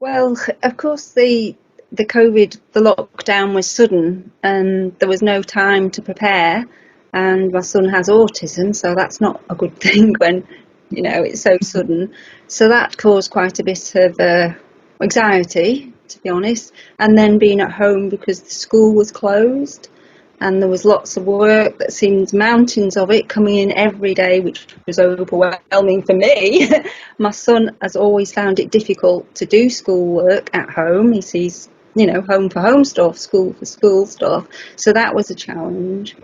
Well, of course, the lockdown was sudden, and there was no time to prepare. And my son has autism, so that's not a good thing when it's so sudden. So that caused quite a bit of anxiety, to be honest. And then being at home because the school was closed, and there was lots of work that seemed mountains of it coming in every day, which was overwhelming for me. My son has always found it difficult to do schoolwork at home. He sees, home for home stuff, school for school stuff. So that was a challenge.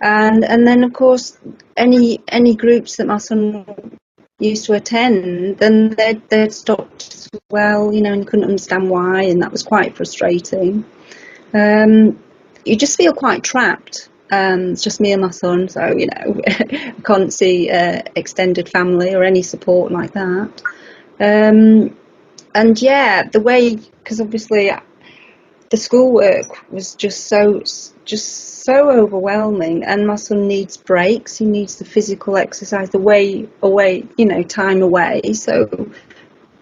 And then of course any groups that my son used to attend, then they'd stopped as well, and you couldn't understand why, and that was quite frustrating. Um, you just feel quite trapped. It's just me and my son, so I can't see extended family or any support like that. And yeah, the way, because obviously the schoolwork was just so overwhelming, and my son needs breaks. He needs the physical exercise, the way away, time away. So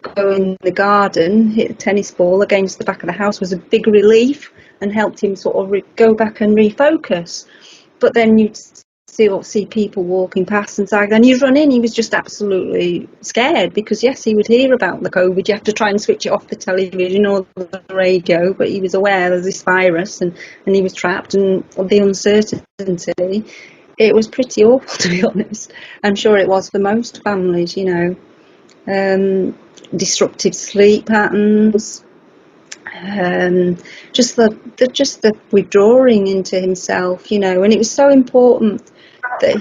go in the garden, hit a tennis ball against the back of the house was a big relief and helped him sort of go back and refocus. But then you'd see people walking past and saying, and you'd run in. He was just absolutely scared because, yes, he would hear about the COVID. You have to try and switch it off the television or the radio, but he was aware of this virus and he was trapped, and the uncertainty. It was pretty awful, to be honest. I'm sure it was for most families, disruptive sleep patterns, just the withdrawing into himself, and it was so important that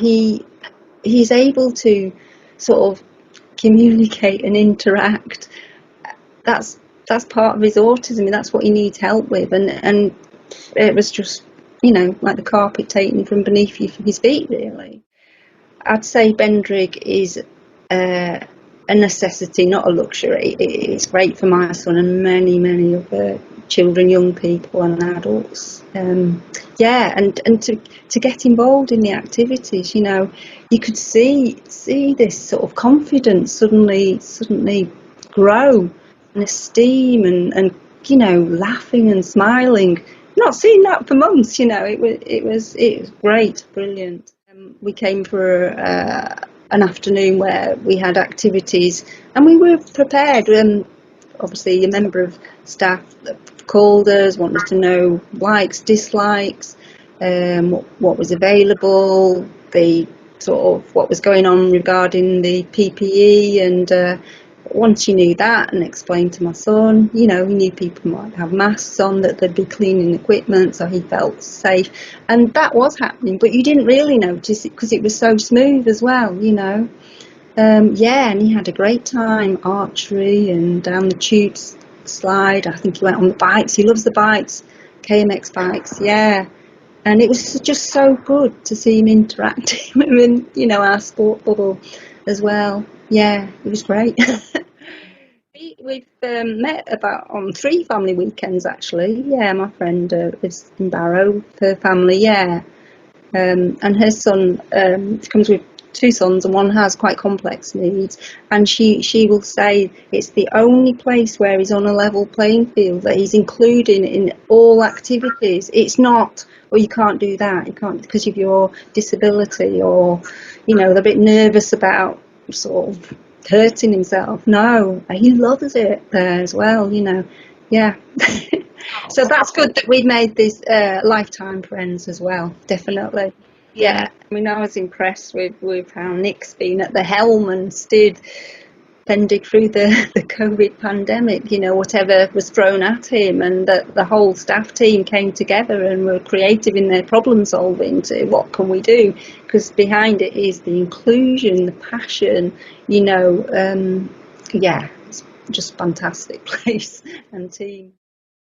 he's able to sort of communicate and interact. That's part of his autism. That's what he needs help with, and it was just like the carpet taken from beneath his feet, really. I'd say Bendrigg is a necessity, not a luxury. It's great for my son and many other children, young people and adults. Yeah, and to get involved in the activities, you could see this sort of confidence suddenly grow, and esteem, and laughing and smiling. Not seen that for months. It was great, brilliant. We came for an afternoon where we had activities, and we were prepared. Obviously, a member of staff called us, wanted to know likes, dislikes, what was available, the sort of what was going on regarding the PPE, and once you knew that and explained to my son, he knew people might have masks on, that they'd be cleaning equipment, so he felt safe. And that was happening, but you didn't really notice it because it was so smooth as well, Yeah, and he had a great time, archery and down the tube slide. I think he went on the bikes. He loves the bikes, KMX bikes, yeah. And it was just so good to see him interacting with, our sport bubble as well. Yeah, it was great. We've met about on 3 family weekends, actually. Yeah, my friend lives in Barrow with her family, yeah. And her son comes with 2 sons, and one has quite complex needs. And she will say it's the only place where he's on a level playing field, that he's included in all activities. It's not, well, you can't do that, you can't because of your disability, or they're a bit nervous about sort of hurting himself. No, he loves it there as well, yeah. So that's good that we've made these lifetime friends as well, definitely. Yeah, I mean, I was impressed with how Nick's been at the helm and steered Bendrigg through the COVID pandemic, whatever was thrown at him, and that the whole staff team came together and were creative in their problem solving to what can we do, because behind it is the inclusion, the passion, yeah, it's just fantastic place and team.